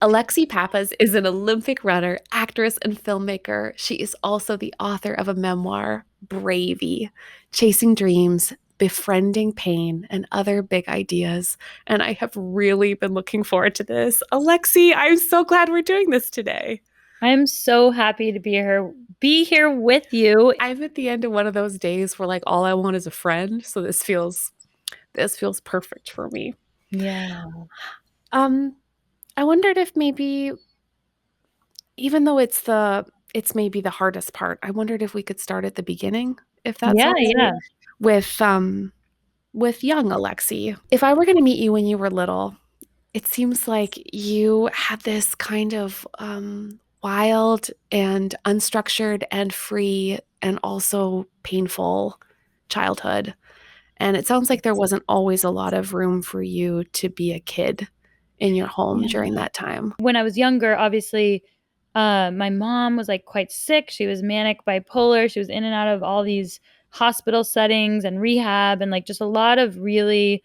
Alexi Pappas is an Olympic runner, actress, and filmmaker. She is also the author of a memoir, Bravey, Chasing Dreams, Befriending Pain, and Other Big Ideas. And I have really been looking forward to this. Alexi, I'm so glad we're doing this today. I'm so happy to be here with you. I'm at the end of one of those days where like all I want is a friend, so this feels perfect for me. Yeah. Um I wondered if maybe even though it's maybe the hardest part, I wondered if we could start at the beginning, if that's Yeah, okay, yeah. with with young Alexi. If I were going to meet you when you were little, it seems like you had this kind of wild and unstructured and free and also painful childhood. And it sounds like there wasn't always a lot of room for you to be a kid in your home during Yeah. that time. When I was younger, obviously, my mom was like quite sick. She was manic bipolar. She was in and out of all these hospital settings and rehab and like just a lot of really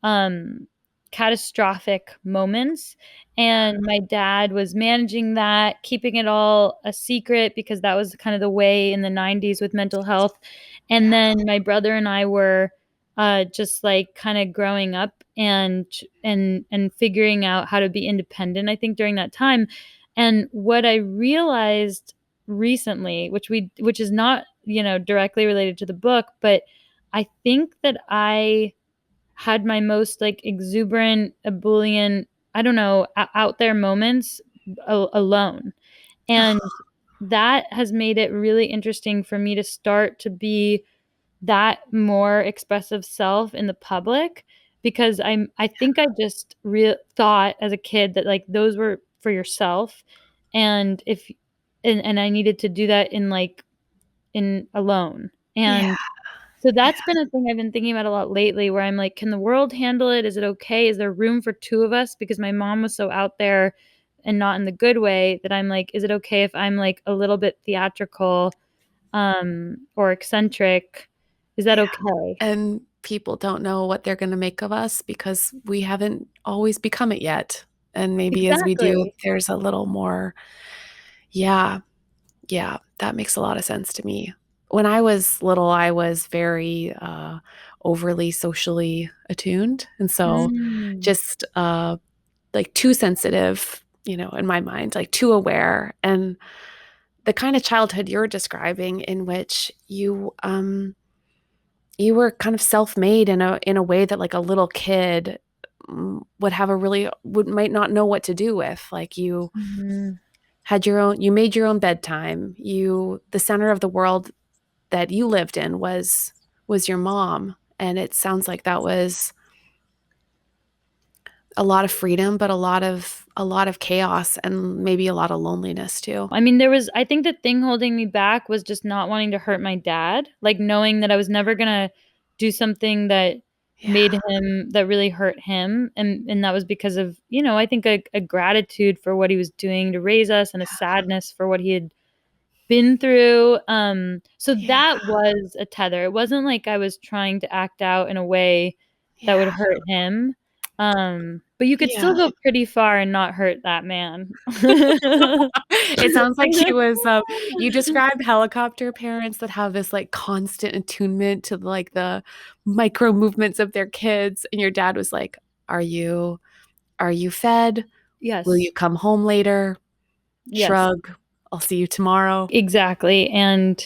um catastrophic moments. And my dad was managing that, keeping it all a secret because that was kind of the way in the 90s with mental health. And Yeah. then my brother and I were just like kind of growing up and figuring out how to be independent, I think, during that time. And what I realized recently, which is not, directly related to the book, but I think that I had my most like exuberant, ebullient, I don't know, out there moments alone. And that has made it really interesting for me to start to be that more expressive self in the public, because I think I just thought as a kid that like those were for yourself, and if and I needed to do that in like in alone. Yeah. And so Yeah. that's been a thing I've been thinking about a lot lately, where I'm like, can the world handle it? Is it okay? Is there room for two of us? Because my mom was so out there and not in the good way, that I'm like, is it okay if I'm like a little bit theatrical or eccentric? Is that Yeah. okay? And people don't know what they're going to make of us because we haven't always become it yet. And maybe as we do, Exactly. there's a little more. Yeah. Yeah. That makes a lot of sense to me. When I was little, I was very overly socially attuned. And so Mm. just like too sensitive, in my mind, like too aware. And the kind of childhood you're describing in which you were kind of self-made in a way that like a little kid would have a really would might not know what to do with. Like Mhm. you made your own bedtime. The center of the world that you lived in was your mom, and it sounds like that was a lot of freedom, but a lot of chaos and maybe a lot of loneliness too. I mean, I think the thing holding me back was just not wanting to hurt my dad, like knowing that I was never gonna do something that Yeah. that really hurt him. And that was because of, I think a gratitude for what he was doing to raise us, and a sadness for what he had been through. So Yeah. that was a tether. It wasn't like I was trying to act out in a way that would Yeah. hurt him. But you could still Yeah. go pretty far and not hurt that man. It sounds like you describe helicopter parents that have this like constant attunement to like the micro movements of their kids. And your dad was like, Are you fed? Will you Yes. come home later? Yes. Shrug. I'll see you tomorrow. Exactly. And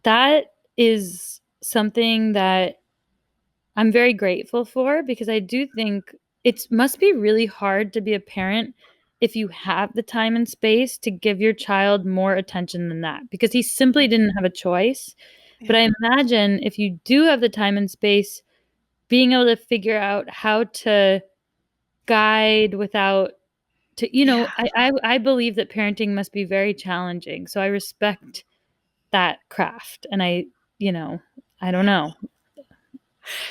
that is something that I'm very grateful for, because I do think it must be really hard to be a parent if you have the time and space to give your child more attention than that, because he simply didn't have a choice. But Yeah. I imagine if you do have the time and space, being able to figure out how to guide without to, Yeah. I believe that parenting must be very challenging. So I respect that craft. And you know, I don't know.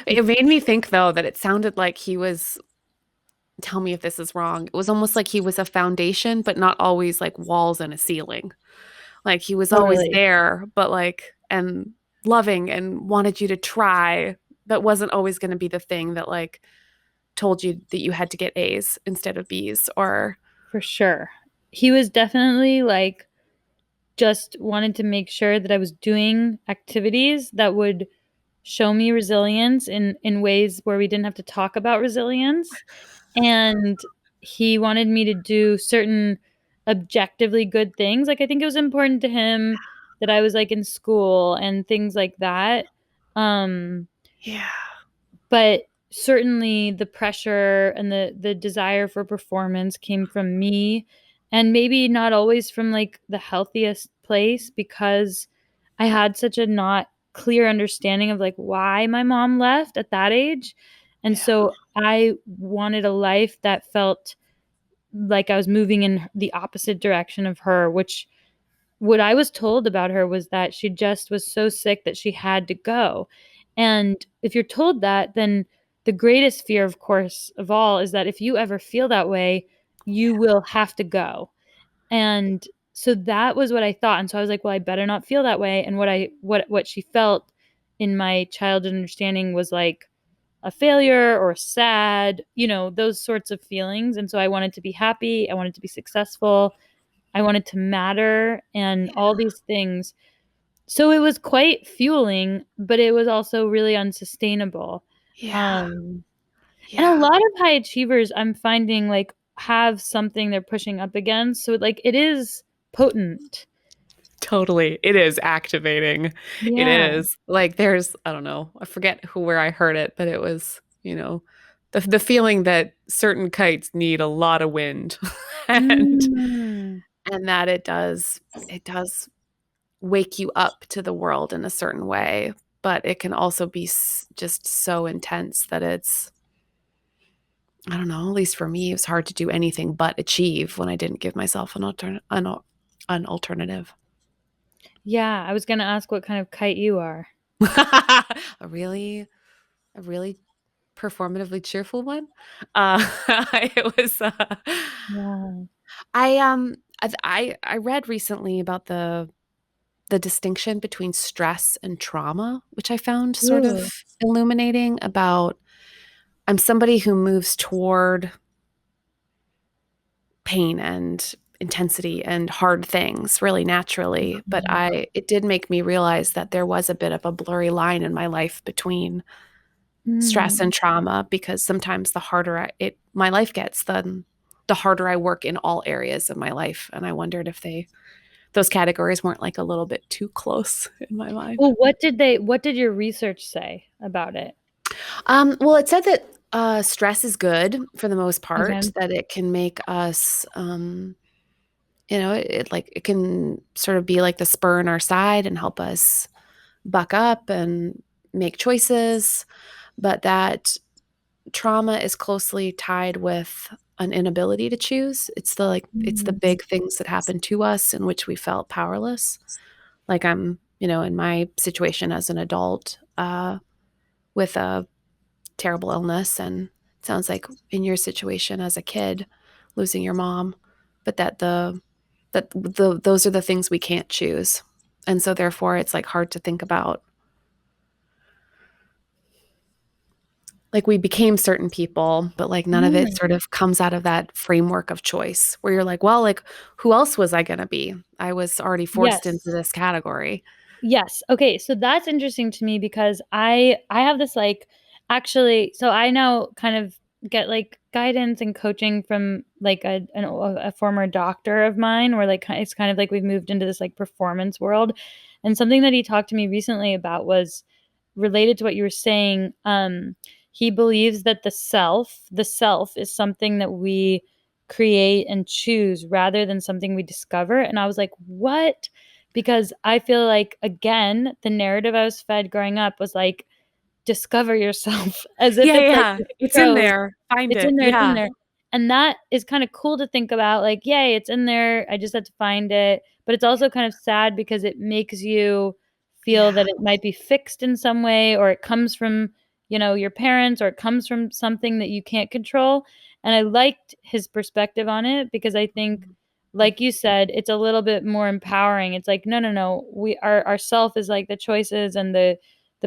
It made me think though that it sounded like he was, tell me if this is wrong. It was almost like he was a foundation, but not always like walls and a ceiling. Like he was always Totally. there, but like, and loving and wanted you to try, but wasn't always going to be the thing that like told you that you had to get A's instead of B's, or For sure. He was definitely like just wanted to make sure that I was doing activities that would show me resilience in ways where we didn't have to talk about resilience. And he wanted me to do certain objectively good things. Like I think it was important to him that I was like in school and things like that. Um yeah, but certainly the pressure and the desire for performance came from me, and maybe not always from like the healthiest place, because I had such a not clear understanding of like why my mom left at that age. And yeah, so I wanted a life that felt like I was moving in the opposite direction of her, which what I was told about her was that she just was so sick that she had to go. And if you're told that, then the greatest fear, of course, of all is that if you ever feel that way, you will have to go. And so that was what I thought. And so I was like, well, I better not feel that way. And what she felt in my childhood understanding was like a failure or sad, those sorts of feelings. And so I wanted to be happy, I wanted to be successful, I wanted to matter and all these things. So it was quite fueling, but it was also really unsustainable. yeah, Um, and a yeah. lot of high achievers I'm finding like have something they're pushing up against. So like it is potent. Totally. It is activating. It Yeah. is. Like there's, I don't know, I forget where I heard it, but it was, the feeling that certain kites need a lot of wind and Mm. and that it does wake you up to the world in a certain way, but it can also be just so intense that it's, I don't know, at least for me, it was hard to do anything but achieve when I didn't give myself an alternative. Yeah, I was gonna ask what kind of kite you are. a really a really performatively cheerful one. It was Yeah. I read recently about the distinction between stress and trauma, which I found sort of Ooh. illuminating. About I'm somebody who moves toward pain and intensity and hard things really naturally, but Mhm. I it did make me realize that there was a bit of a blurry line in my life between stress Mm. and trauma, because sometimes the harder my life gets, the harder I work in all areas of my life, and I wondered if those categories weren't like a little bit too close in my mind. Well, what did your research say about it? Well, it said that stress is good for the most Okay. part, that it can make us, it can sort of be like the spur in our side and help us buck up and make choices, but that trauma is closely tied with an inability to choose. It's the Mm. big things that happen to us in which we felt powerless. Like in my situation as an adult, with a terrible illness, and it sounds like in your situation as a kid, losing your mom, but those are the things we can't choose. And so therefore it's like hard to think about, like we became certain people, but like none of it Mm. sort of comes out of that framework of choice where you're like, well, like who else was I going to be? I was already forced into Yes. this category. Yes. Okay, so that's interesting to me because I have this like actually so I now kind of get like guidance and coaching from like a former doctor of mine, where like it's kind of like we've moved into this like performance world. And something that he talked to me recently about was related to what you were saying. He believes that the self is something that we create and choose rather than something we discover. And I was like, "What?" Because I feel like, again, the narrative I was fed growing up was like, discover yourself as if Yeah, it's like yeah. the It's in show. there. Find It's it. in there, it's in Yeah. there. And that is kinda cool to think about, like, "Yay, it's in there, I just had to find it." But it's also kind of sad because it makes you feel Yeah. that it might be fixed in some way, or it comes from, your parents, or it comes from something that you can't control. And I liked his perspective on it because I think, like you said, it's a little bit more empowering. It's like, "No, no, no, our self is like the choices and the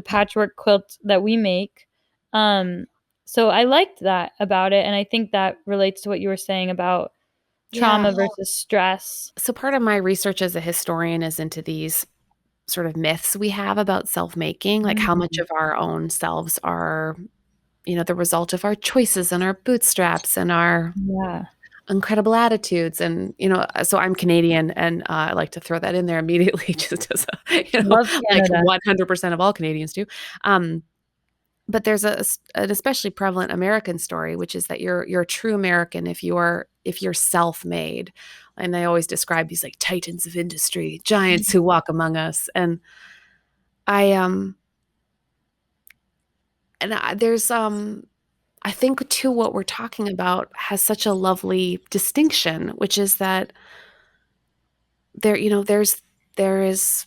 patchwork quilt that we make." Um So I liked that about it, and I think that relates to what you were saying about Yeah. trauma versus stress. So part of my research as a historian is into these sort of myths we have about self-making, like how much Mm. of our own selves are, the result of our choices and our bootstraps and our Yeah. incredible attitudes. And, so I'm Canadian, and I like to throw that in there immediately just as Love like Canada. 100% of all Canadians do. Um, but there's an especially prevalent American story, which is that you're a true American if you're self-made. And they always describe these like titans of industry, giants who walk among us. And I there's I think too what we're talking about has such a lovely distinction, which is that there is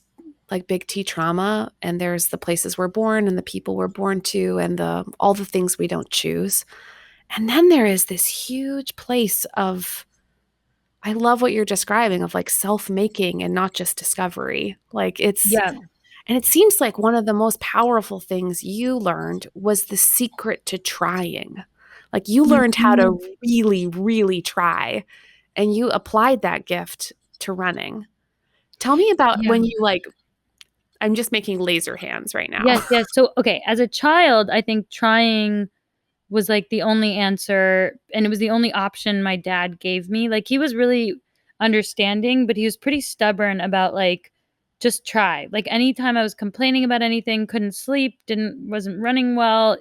like big T trauma, and there's the places we're born and the people we're born to and the all the things we don't choose. And then there is this huge place of, I love what you're describing, of like self-making and not just discovery. Like Yeah. and it seems like one of the most powerful things you learned was the secret to trying. Like you learned how Mhm. to really, really try, and you applied that gift to running. Tell me about Yeah. when you like, I'm just making laser hands right now. Yes, yes. So, okay, as a child, I think trying was, like, the only answer, and it was the only option my dad gave me. Like, he was really understanding, but he was pretty stubborn about, like, "Just try." Like, anytime I was complaining about anything, couldn't sleep, didn't wasn't running well,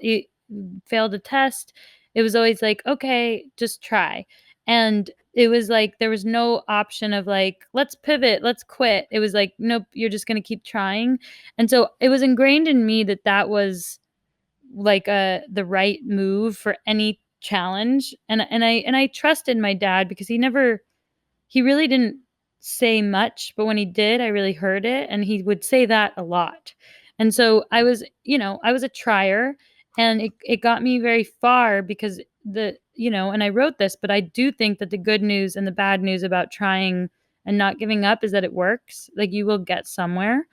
failed a test, it was always like, "Okay, just try." And it was like there was no option of, like, "Let's pivot, let's quit." It was like, "Nope, you're just gonna keep trying." And so, it was ingrained in me that that was like, the right move for any challenge, and I trusted my dad because he really didn't say much, but when he did, I really heard it, and he would say that a lot. And so I was a trier, and it got me very far because and I wrote this, but I do think that the good news and the bad news about trying and not giving up is that it works. Like, you will get somewhere.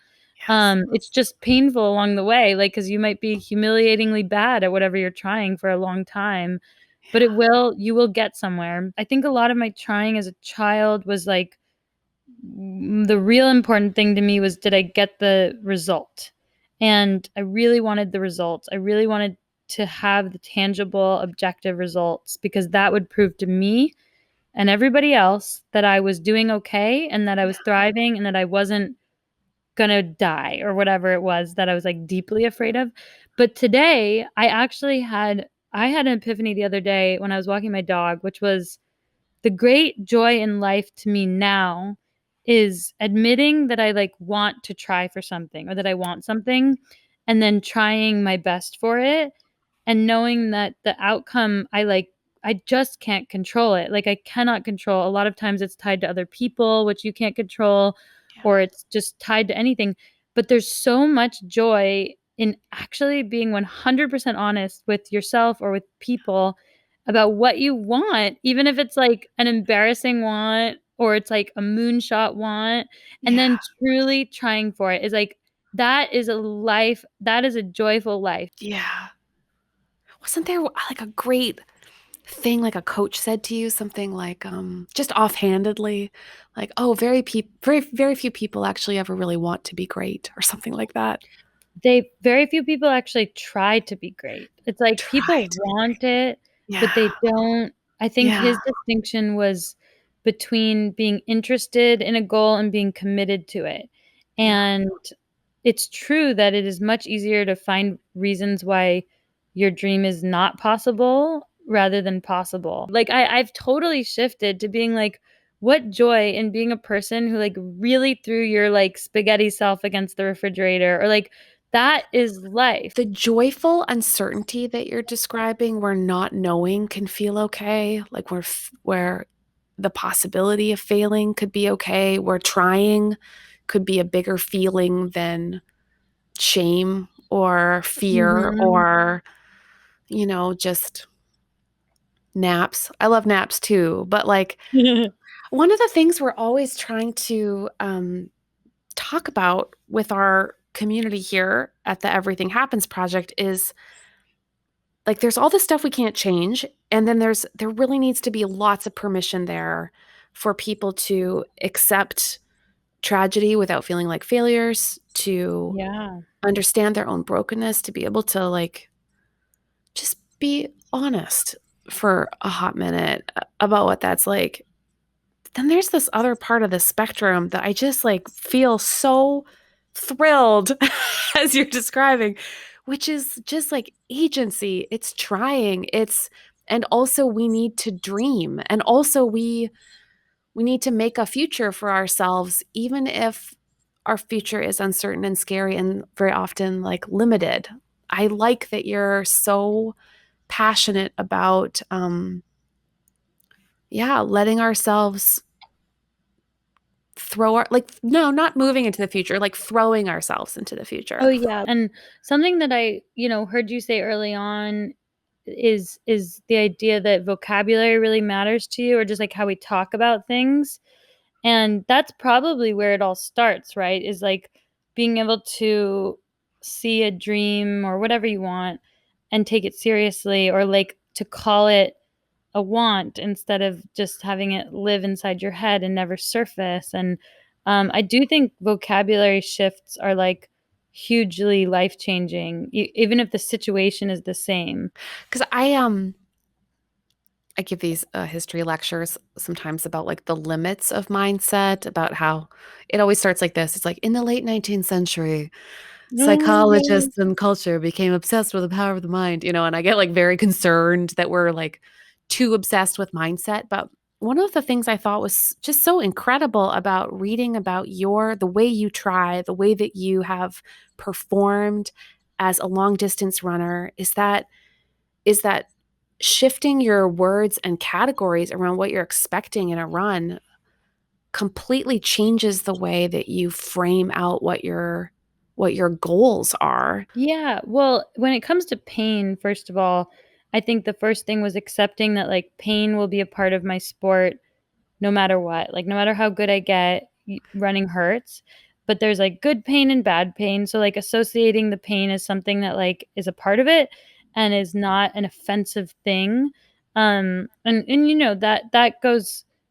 Yes. It's just painful along the way, like, because you might be humiliatingly bad at whatever you're trying for a long time, but you will get somewhere. I think a lot of my trying as a child was, like, the real important thing to me was, did I get the result? And I really wanted the results. I really wanted to have the tangible, objective results because that would prove to me and everybody else that I was doing okay and that I Yeah. was thriving and that I wasn't gonna die or whatever it was that I was, like, deeply afraid of. But today, I had an epiphany the other day when I was walking my dog, which was the great joy in life to me now is admitting that I, like, want to try for something or that I want something, and then trying my best for it and knowing that the outcome I just can't control it. Like, I cannot control a lot of times it's tied to other people, which you can't control, Yeah. or it's just tied to anything. But there's so much joy in actually being 100% honest with yourself or with people about what you want, even if it's, like, an embarrassing want or it's, like, a moonshot want, and Yeah. then truly trying for it is, like, that is a joyful life. Yeah. Wasn't there like a great thing like a coach said to you, something like, just offhandedly, like, "Oh, very few people actually ever really want to be great," or something like that? They very few people actually try to be great. It's like Try people to be want it, great. but Yeah. they don't. I think Yeah. his distinction was between being interested in a goal and being committed to it. Yeah. And it's true that it is much easier to find reasons why your dream is not possible rather than possible. Like, I've totally shifted to being like, what joy in being a person who, like, really threw your, like, spaghetti self against the refrigerator or, like, that is life. The joyful uncertainty that you're describing where not knowing can feel okay, like where the possibility of failing could be okay, where trying could be a bigger feeling than shame or fear Mhm. or, just naps. I love naps too, but like one of the things we're always trying to talk about with our community here at the Everything Happens Project is like there's all this stuff we can't change, and then there really needs to be lots of permission there for people to accept tragedy without feeling like failures, to Yeah. understand their own brokenness, to be able to like just be honest for a hot minute about what that's like. Then there's this other part of the spectrum that I just like feel so thrilled as you're describing, which is just like agency. It's trying. It's and also we need to dream. And also we need to make a future for ourselves even if our future is uncertain and scary and very often like limited. I like that you're so passionate about yeah, letting ourselves throw our like no, not moving into the future, like throwing ourselves into the Oh, future. yeah, and something that I, heard you say early on is the idea that vocabulary really matters to you, or just, like, how we talk about things, and that's probably where it all starts, right? Is, like, being able to see a dream or whatever you want and take it seriously, or, like, to call it a want instead of just having it live inside your head and never surface. And I do think vocabulary shifts are like hugely life changing, even if the situation is the same. Because I give these history lectures sometimes about like the limits of mindset, about how it always starts like this. It's like in the late 19th century, Oh, yeah. psychologists and culture became obsessed with the power of the mind, and I get like very concerned that we're like too obsessed with mindset. But one of the things I thought was just so incredible about reading about the way you try, the way that you have performed as a long distance runner is that shifting your words and categories around what you're expecting in a run completely changes the way that you frame out what your goals are. Yeah, well, when it comes to pain, first of all, I think the first thing was accepting that like pain will be a part of my sport no matter what. Like, no matter how good I get, running hurts, but there's, like, good pain and bad pain, so, like, associating the pain as something that, like, is a part of it and is not an offensive thing, and,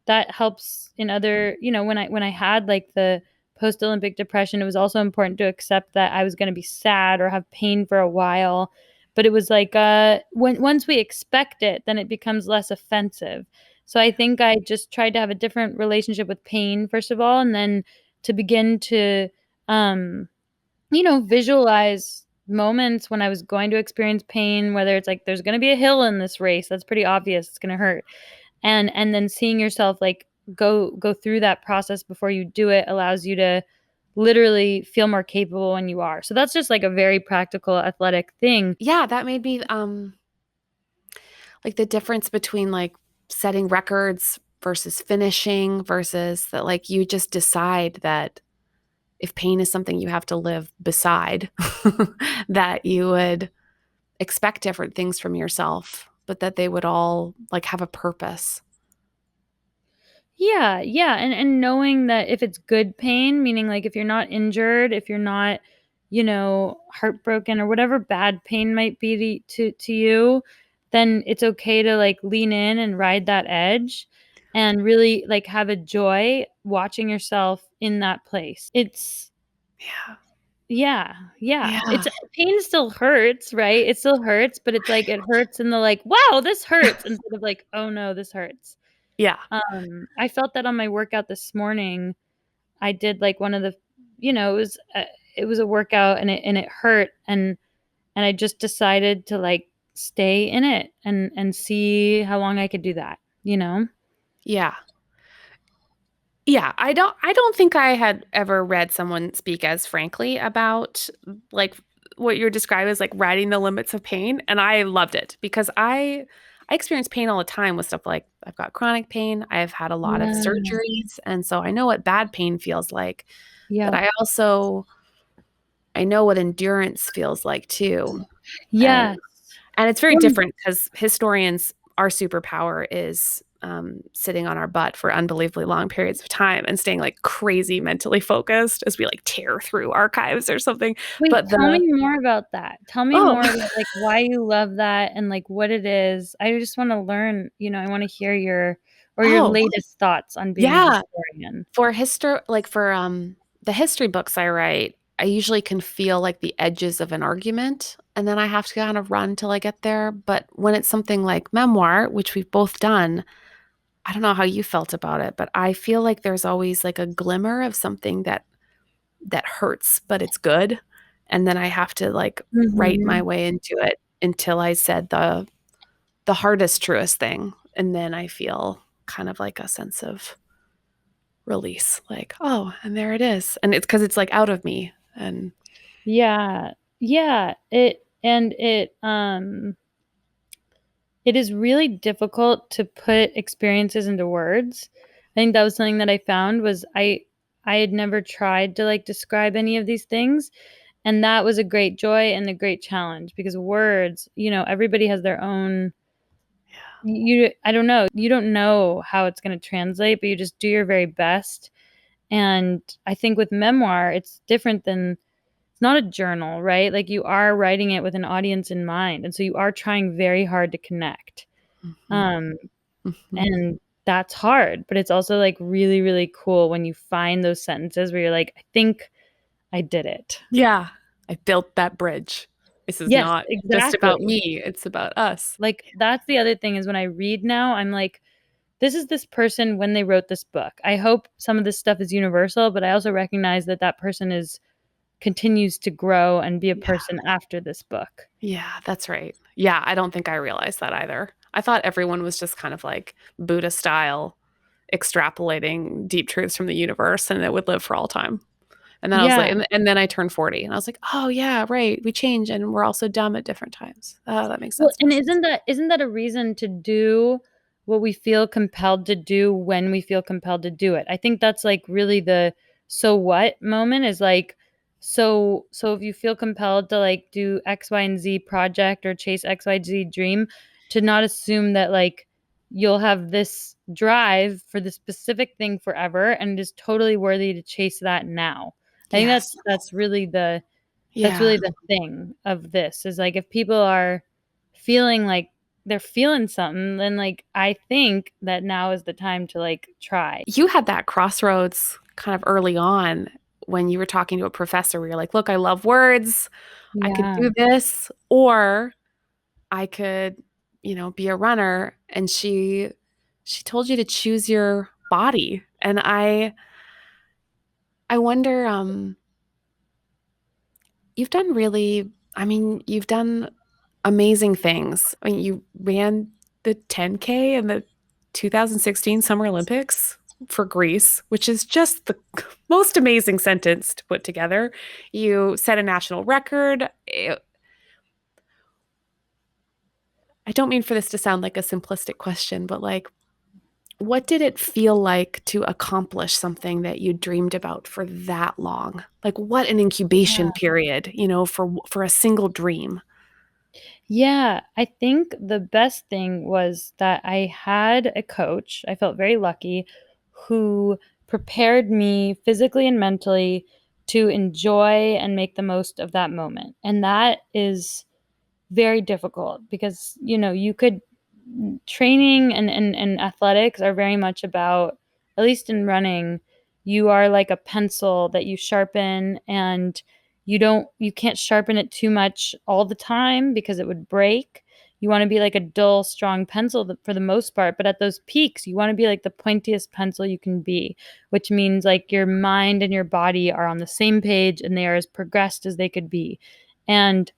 that helps in other, when I had, like, the post-Olympic depression, it was also important to accept that I was gonna be sad or have pain for a while, but it was like, once we expect it, then it becomes less offensive. So I think I just tried to have a different relationship with pain, first of all, and then to begin to, um, visualize moments when I was going to experience pain, whether it's like there's gonna be a hill in this race, that's pretty obvious, it's gonna hurt. And then seeing yourself like go through that process before you do it allows you to literally feel more capable when you are. So that's just like a very practical athletic thing. Yeah, that made me like the difference between like setting records versus finishing versus that like you just decide that if pain is something you have to live beside that you would expect different things from yourself, but that they would all like have a purpose. Yeah, yeah, and knowing that if it's good pain, meaning, like, if you're not injured, if you're not, heartbroken or whatever bad pain might be to you, then it's okay to, like, lean in and ride that edge and really, like, have a joy watching yourself in that place. It's Yeah. Yeah, yeah. Yeah. It's pain still hurts, right? It still hurts, but it's like it hurts in the, like, "Wow, this hurts," instead of like, "Oh, no, this hurts." Yeah. I felt that on my workout this morning. I did like one of the, it was a workout and it hurt and I just decided to like stay in it and see how long I could do that, you know? Yeah. Yeah, I don't think I had ever read someone speak as frankly about like what you're describing as like riding the limits of pain, and I loved it because I experience pain all the time with stuff like I've got chronic pain, I've had a lot of Yeah. surgeries, and so I know what bad pain feels like, but Yeah. I know what endurance feels like too. And Yes. and it's very Well, different because historians our superpower is sitting on our butt for unbelievably long periods of time and staying like crazy mentally focused as we like tear through archives or something. Wait, But tell me the more about that. Tell me oh more about, like, why you love that and, like, what it is. I just wanna learn, I wanna hear your oh latest thoughts on being a yeah, historian. for the history books I write, I usually can feel like the edges of an argument, and then I have to kind of run till I get there. But when it's something like memoir, which we've both done, I don't know how you felt about it, but I feel like there's always like a glimmer of something that hurts, but it's good. And then I have to like write my Mhm. way into it until I said the hardest, truest thing. And then I feel kind of like a sense of release, like, oh, and there it is. And it's because it's like out of me. And Yeah. Yeah, it is really difficult to put experiences into words. I think that was something that I found was I had never tried to, like, describe any of these things, and that was a great joy and a great challenge because words, everybody has their own. You I don't know, you don't know how it's gonna translate, but you just do your very best, and I think with memoir, it's different than it's not a journal, right? Like, you are writing it with an audience in mind, and so you are trying very hard to connect, mhm, um, mhm. and that's hard, but it's also, like, really, really cool when you find those sentences where you're like, "I think I did it." Yeah, I built that bridge. This is Yes, not just about exactly. me, it's about us. Like, that's the other thing is when I read now, I'm like, "This is this person when they wrote this book." I hope some of this stuff is universal, but I also recognize that that person is continues to grow and be a Yeah. person after this book. Yeah, that's right. Yeah, I don't think I realized that either. I thought everyone was just kind of like Buddha style, extrapolating deep truths from the universe and it would live for all time. And then I was like, Yeah. and then I turned 40 and I was like, oh, yeah, right. We change and we're also dumb at different times. Oh, that makes Well, sense. and Makes sense. isn't that a reason to do what we feel compelled to do when we feel compelled to do it? I think that's, like, really the "so what" moment is, like, so if you feel compelled to, like, do X, Y, and Z project or chase X, Y, Z dream, to not assume that, like, you'll have this drive for this specific thing forever, and it is totally worthy to chase that now. I think Yes. that's Yeah. really the thing of this, is, like, if people are feeling like they're feeling something, then, like, I think that now is the time to, like, try. You had that crossroads kind of early on when you were talking to a professor where you're like, look, I love words. I could Yeah. do this. Or I could, be a runner. And she told you to choose your body. And I wonder, you've done really, I mean, you've done amazing things. I mean, you ran the 10K in the 2016 Summer Olympics for Greece, which is just the most amazing sentence to put together. You set a national record. I don't mean for this to sound like a simplistic question, but like, what did it feel like to accomplish something that you dreamed about for that long? Like, what an incubation Yeah. period, for a single dream. Yeah, I think the best thing was that I had a coach, I felt very lucky, who prepared me physically and mentally to enjoy and make the most of that moment, and that is very difficult because, you could training and athletics are very much about, at least in running, you are like a pencil that you sharpen, and you can't sharpen it too much all the time because it would break. You wanna be like a dull, strong pencil for the most part, but at those peaks, you wanna be like the pointiest pencil you can be, which means, like, your mind and your body are on the same page and they are as progressed as they could be, and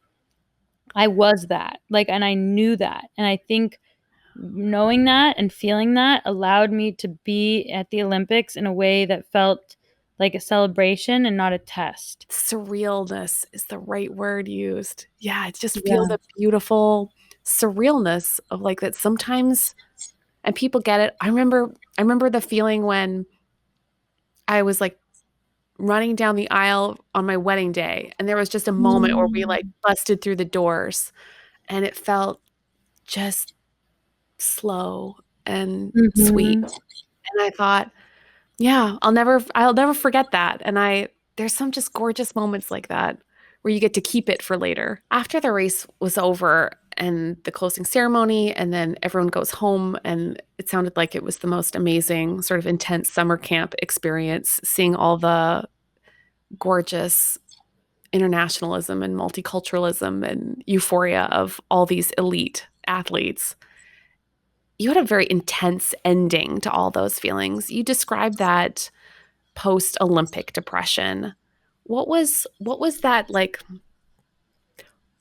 I was that, like, and I knew that, and I think knowing that and feeling that allowed me to be at the Olympics in a way that felt like a celebration and not a test. Surrealness is the right word used. Yeah, I just feel Yeah. the beautiful surrealness of like that sometimes and people get it. I remember the feeling when I was like running down the aisle on my wedding day and there was just a moment where we like Mm. busted through the doors and it felt just slow and sweet. Mhm. And I thought, yeah, I'll never forget that. And there's some just gorgeous moments like that where you get to keep it for later. After the race was over and the closing ceremony, and then everyone goes home, and it sounded like it was the most amazing, sort of intense summer camp experience, seeing all the gorgeous internationalism and multiculturalism and euphoria of all these elite athletes. You had a very intense ending to all those feelings. You described that post-Olympic depression. What was that like?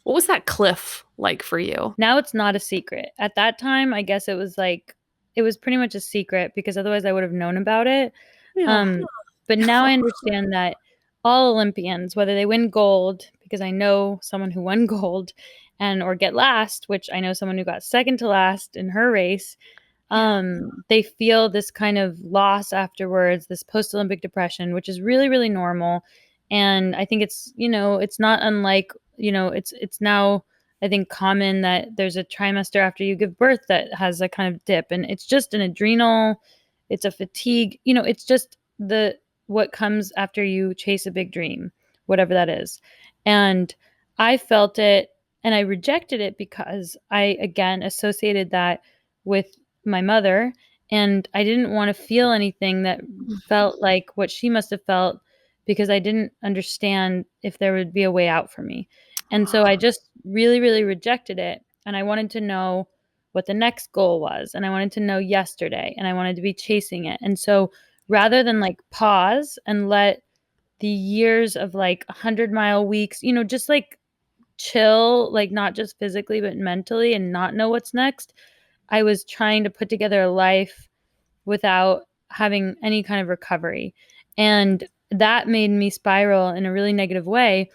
What was that cliff like for you? Now it's not a secret. At that time, I guess it was like it was pretty much a secret because otherwise I would have known about it. Yeah. Um, but now I understand that all Olympians, whether they win gold, because I know someone who won gold, and or get last, which I know someone who got second to last in her race, Yeah. they feel this kind of loss afterwards, this post-Olympic depression, which is really, really normal. And I think it's, it's not unlike, it's now I think common that there's a trimester after you give birth that has a kind of dip, and it's just an adrenal, it's a fatigue, it's just the what comes after you chase a big dream, whatever that is. And I felt it and I rejected it because I again associated that with my mother, and I didn't want to feel anything that felt like what she must have felt because I didn't understand if there would be a way out for me. And so I just really, really rejected it. And I wanted to know what the next goal was. And I wanted to know yesterday. And I wanted to be chasing it. And so rather than like pause and let the years of like 100-mile weeks, just like chill, like not just physically, but mentally and not know what's next, I was trying to put together a life without having any kind of recovery. And that made me spiral in a really negative way,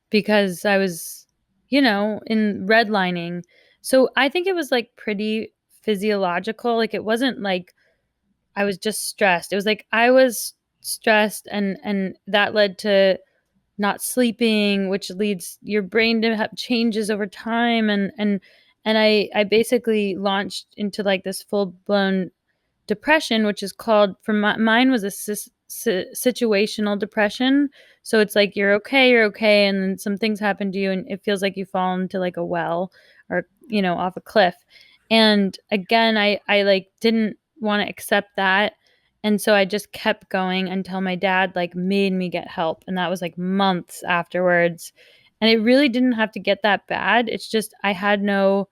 because I was, in redlining. So I think it was like pretty physiological. Like it wasn't like I was just stressed. It was like I was stressed, and that led to not sleeping, which leads your brain to have changes over time. And I basically launched into like this full blown depression, which is called, for mine was a situational depression. So it's like you're okay, and then some things happen to you, and it feels like you fall into like a well, or off a cliff. And again, I like didn't want to accept that, and so I just kept going until my dad like made me get help, and that was like months afterwards. And it really didn't have to get that bad. It's just I had no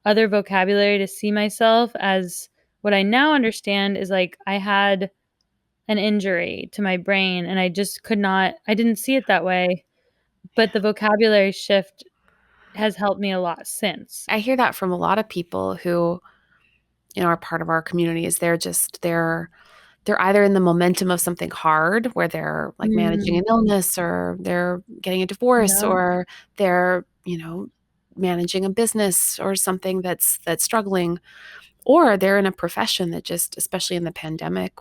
other vocabulary to see myself as what I now understand is like I had an injury to my brain, and I just could not, I didn't see it that way. But the vocabulary shift has helped me a lot since. I hear that from a lot of people who, are part of our community. Is they're either in the momentum of something hard where they're like managing Mm, an illness, or they're getting a divorce, yeah. or they're, managing a business or something that's struggling, or they're in a profession that just, especially in the pandemic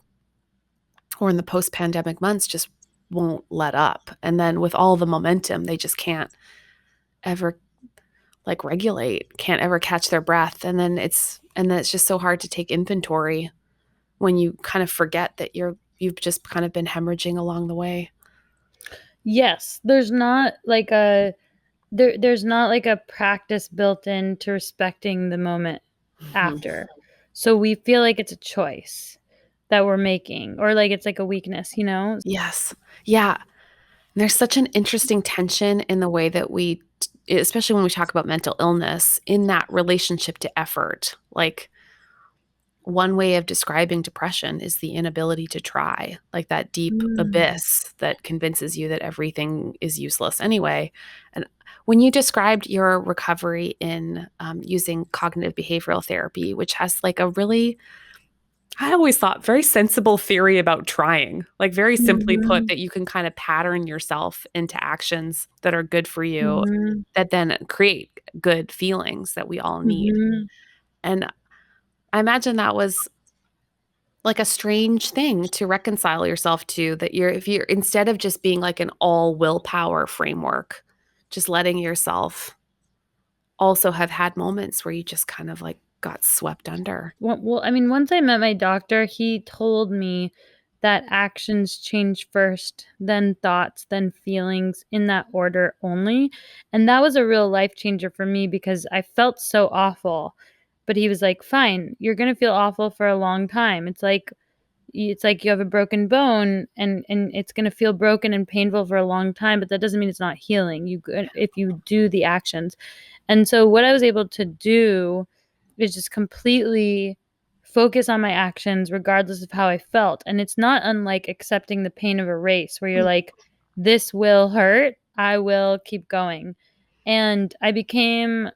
or in the post-pandemic months, just won't let up. And then with all the momentum, they just can't ever like regulate, can't ever catch their breath. And then it's just so hard to take inventory when you kind of forget that you've just kind of been hemorrhaging along the way. Yes, there's not like a practice built in to respecting the moment Mhm. after. So we feel like it's a choice that we're making, or like it's like a weakness. Yes. Yeah. And there's such an interesting tension in the way that especially when we talk about mental illness, in that relationship to effort. Like, one way of describing depression is the inability to try, like that deep Mm. abyss that convinces you that everything is useless anyway. And when you described your recovery in using cognitive behavioral therapy, which has like a really, I always thought, very sensible theory about trying, like very simply put, Mhm. that you can kind of pattern yourself into actions that are good for you, Mhm. that then create good feelings that we all need. Mhm. And I imagine that was like a strange thing to reconcile yourself to, that if you're, instead of just being like an all willpower framework, just letting yourself also have had moments where you just kind of like got swept under. Well, I mean, once I met my doctor, he told me that actions change first, then thoughts, then feelings, in that order only. And that was a real life changer for me because I felt so awful. But he was like, "Fine, you're going to feel awful for a long time. It's like you have a broken bone and it's going to feel broken and painful for a long time, but that doesn't mean it's not healing. If you do the actions." And so what I was able to do is just completely focus on my actions regardless of how I felt. And it's not unlike accepting the pain of a race where you're Mm, like, this will hurt, I will keep going. And I became,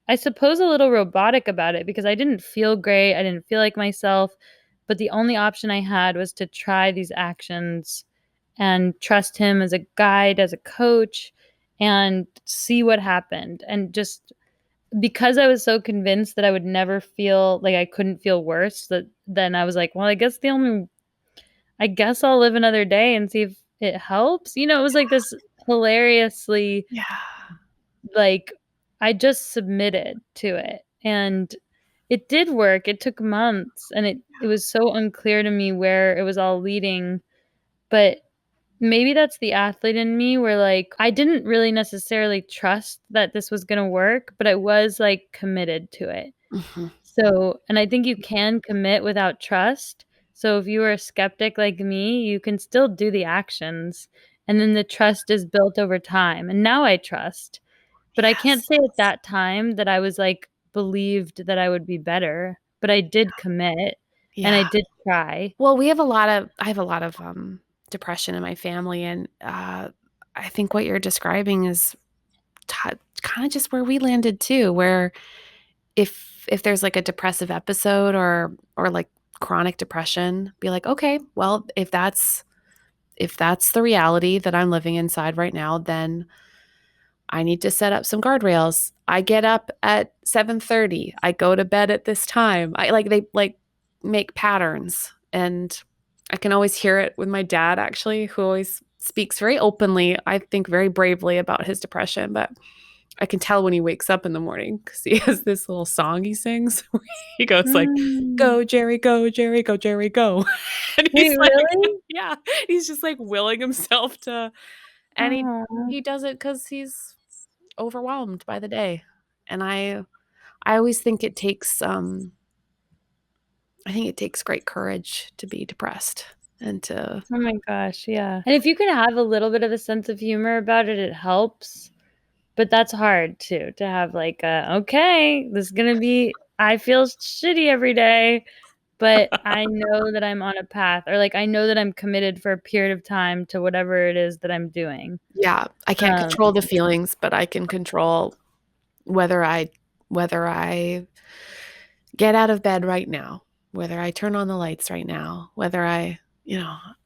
I suppose a little robotic about it because I didn't feel great. I didn't feel like myself. But the only option I had was to try these actions and trust him as a guide, as a coach, and see what happened. And just because I was so convinced that I would never feel like I couldn't feel worse, that then I was like, well, I guess I'll live another day and see if it helps. It was like this hilariously, yeah. like, I just submitted to it. And it did work. It took months and it was so unclear to me where it was all leading. But maybe that's the athlete in me where, like, I didn't really necessarily trust that this was gonna work, but I was, like, committed to it. Mhm. So and I think you can commit without trust. So if you are a skeptic like me, you can still do the actions, and then the trust is built over time, and now I trust. But I can't Yes. say at that time that I was, like, believed that I would be better, but I did commit, and Yeah. I did try. Well, I have a lot of, depression in my family, and, I think what you're describing is kinda just where we landed too, where if there's, like, a depressive episode or, like, chronic depression, be like, "Okay, well, if that's the reality that I'm living inside right now, then I need to set up some guardrails. I get up at 7:30. I go to bed at this time." They, like, make patterns, and I can always hear it with my dad, actually, who always speaks very openly, I think very bravely about his depression, but I can tell when he wakes up in the morning because he has this little song he sings where he goes like, Mm. "Go, Jerry, go, Jerry, go, Jerry, go." And he's Wait, like really? yeah, he's just, like, willing himself to and Aw. he does it because he's overwhelmed by the day, and I always think I think it takes great courage to be depressed and to Oh my gosh, yeah. And if you can have a little bit of a sense of humor about it, it helps, but that's hard too, to have like "Okay, this is gonna be I feel shitty every day, but I know that I'm on a path," or like, "I know that I'm committed for a period of time to whatever it is that I'm doing." yeah, I can't Um, control the feelings, but I can control whether I get out of bed right now, whether I turn on the lights right now, whether I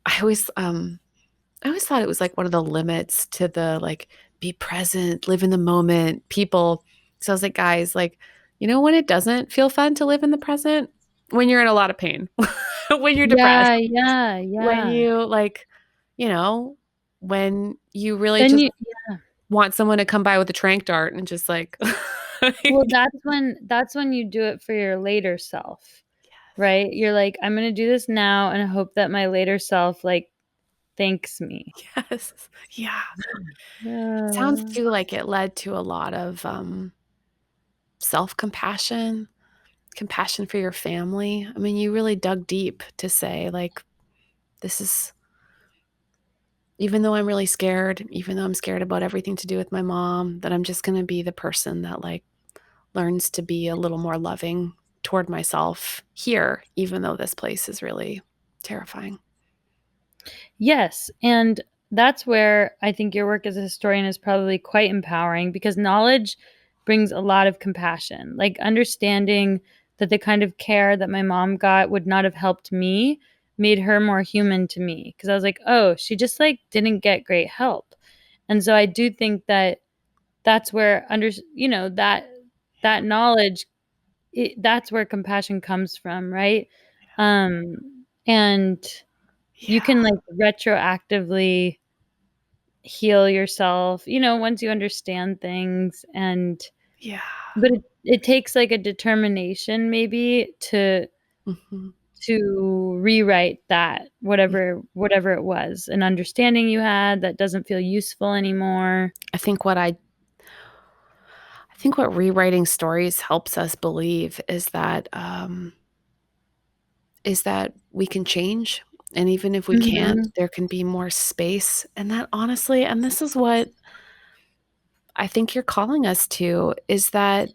I always thought it was, like, one of the limits to the, like, be present, live in the moment, people so I was like, "Guys, like, you know when it doesn't feel fun to live in the present? When you're in a lot of pain, when you're depressed, yeah, yeah, when yeah. you, like, you know, when you really Then just you want someone to come by with a tranq dart and just, like" Well, that's when you do it for your later self, right? You're like, "I'm gonna do this now and hope that my later self, like, thanks me." Yes. Yeah. Sounds Uh, too like it led to a lot of, self-compassion, compassion for your family. I mean, you really dug deep to say, like, "This is even though I'm really scared, even though I'm scared about everything to do with my mom, that I'm just gonna be the person that, like, learns to be a little more loving toward myself here, even though this place is really terrifying." Yes, and that's where I think your work as a historian is probably quite empowering because knowledge brings a lot of compassion. Like understanding that the kind of care that my mom got would not have helped me made her more human to me because I was like, "Oh, she just like didn't get great help." And so I do think that that's where that knowledge that's where compassion comes from, right? Um and you Yeah. can, like, retroactively heal yourself, once you understand things, and Yeah. But it takes, like, a determination maybe Mhm. to rewrite that, Mm. whatever it was, an understanding you had that doesn't feel useful anymore. I think what I think what rewriting stories helps us believe is that we can change, and even if we can't, Mhm. there can be more space, and that honestly and this is what I think you're calling us to, is that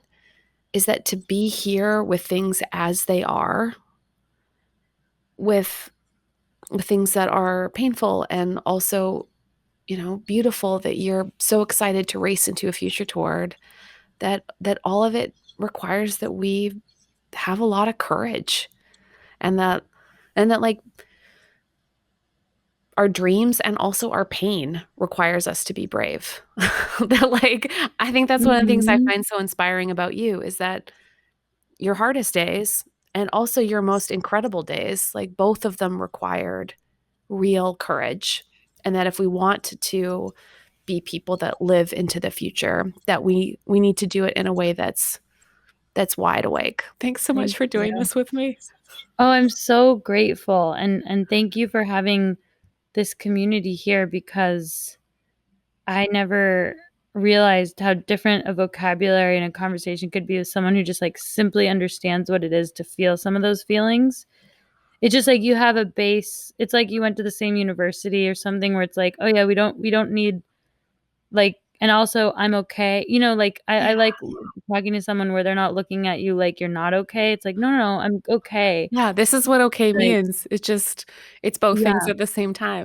to be here with things as they are, with things that are painful and also, beautiful that you're so excited to race into a future toward, that all of it requires that we have a lot of courage and that like our dreams and also our pain requires us to be brave. That like I think that's one of the things I Mhm. find so inspiring about you is that your hardest days and also your most incredible days, like both of them required real courage. And that if we want to be people that live into the future, that we need to do it in a way that's wide awake. Thanks so much Thank for you. doing this with me. Oh, I'm so grateful, and thank you for having this community here because I never realized how different a vocabulary and a conversation could be with someone who just, like, simply understands what it is to feel some of those feelings. It's just like you have a base. It's like you went to the same university or something where it's like, "Oh, yeah, we don't need, like," and also, "I'm okay." Like, I Yeah. like talking to someone where they're not looking at you like you're not okay. It's like, "No, no, no, I'm okay." Yeah, this is what okay Like means. It's both things yeah. at the same time.